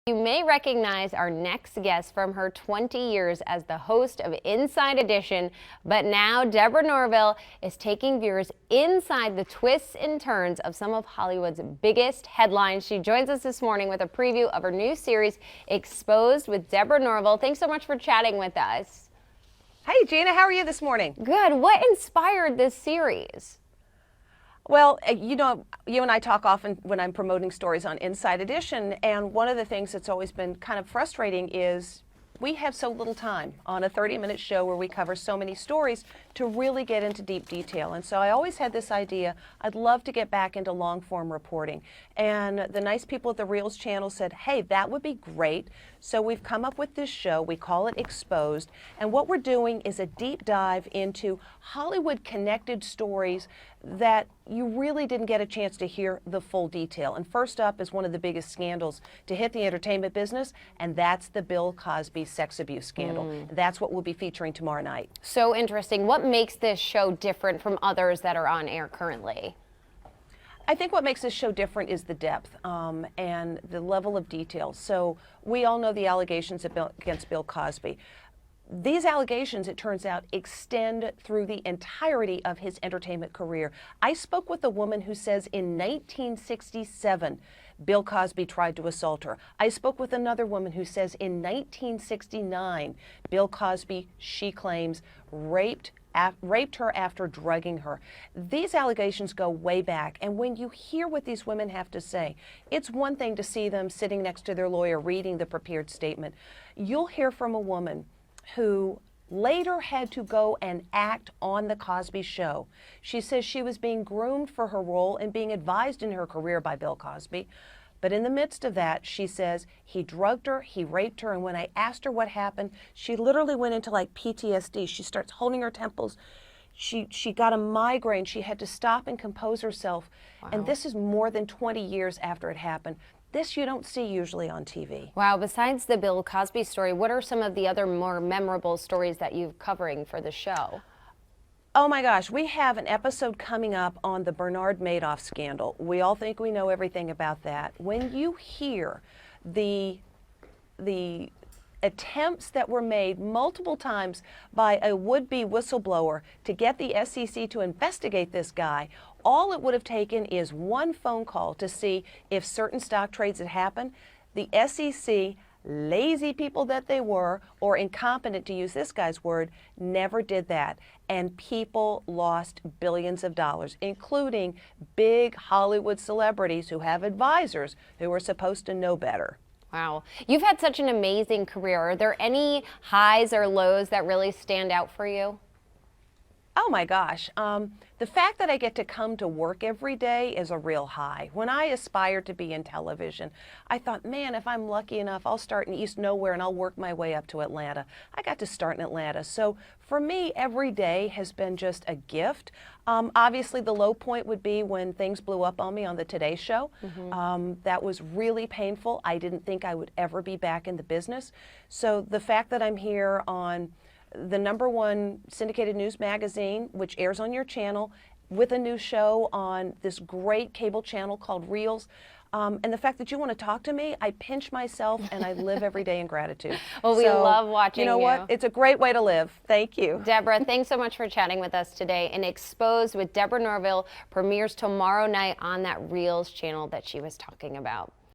You may recognize our next guest from her 20 years as the host of Inside Edition, but now Debra Norville is taking viewers inside the twists and turns of some of Hollywood's biggest headlines. She joins us this morning with a preview of her new series, Exposed with Debra Norville. Thanks so much for chatting with us. Hey Gina, how are you this morning? Good. What inspired this series? Well, you know, you and I talk often when I'm promoting stories on Inside Edition, and one of the things that's always been kind of frustrating is we have so little time on a 30-minute show where we cover so many stories to really get into deep detail. And so I always had this idea, I'd love to get back into long-form reporting. And the nice people at the Reels channel said, hey, that would be great. So we've come up with this show, we call it Exposed, and what we're doing is a deep dive into Hollywood-connected stories that you really didn't get a chance to hear the full detail. And first up is one of the biggest scandals to hit the entertainment business, and that's the Bill Cosby sex abuse scandal. That's what we'll be featuring tomorrow night. So interesting. What makes this show different from others that are on air currently? I think what makes this show different is the depth and the level of detail. So we all know the allegations against Bill Cosby. These allegations, it turns out, extend through the entirety of his entertainment career. I spoke with a woman who says in 1967, Bill Cosby tried to assault her. I spoke with another woman who says in 1969, Bill Cosby, she claims, raped her after drugging her. These allegations go way back, and when you hear what these women have to say, it's one thing to see them sitting next to their lawyer reading the prepared statement. You'll hear from a woman who later had to go and act on the Cosby Show. She says she was being groomed for her role and being advised in her career by Bill Cosby. But in the midst of that, she says he drugged her, he raped her, and when I asked her what happened, she literally went into like PTSD. She starts holding her temples. She got a migraine. She had to stop and compose herself. Wow. And this is more than 20 years after it happened. This you don't see usually on TV. Wow, besides the Bill Cosby story, what are some of the other more memorable stories that you're covering for the show? Oh my gosh, we have an episode coming up on the Bernard Madoff scandal. We all think we know everything about that. When you hear the attempts that were made multiple times by a would-be whistleblower to get the SEC to investigate this guy, all it would have taken is one phone call to see if certain stock trades had happened. The SEC, lazy people that they were, or incompetent to use this guy's word, never did that. And people lost billions of dollars, including big Hollywood celebrities who have advisors who are supposed to know better. Wow. You've had such an amazing career. Are there any highs or lows that really stand out for you? Oh my gosh. The fact that I get to come to work every day is a real high. When I aspired to be in television, I thought, man, if I'm lucky enough, I'll start in East Nowhere and I'll work my way up to Atlanta. I got to start in Atlanta. So for me, every day has been just a gift. Obviously, the low point would be when things blew up on me on the Today Show. That was really painful. I didn't think I would ever be back in the business. So the fact that I'm here on the #1 syndicated news magazine, which airs on your channel, with a new show on this great cable channel called Reels. And the fact that you want to talk to me, I pinch myself and I live every day in gratitude. Well, we love watching you. You know what? It's a great way to live. Thank you. Debra, thanks so much for chatting with us today. And Exposed with Debra Norville premieres tomorrow night on that Reels channel that she was talking about.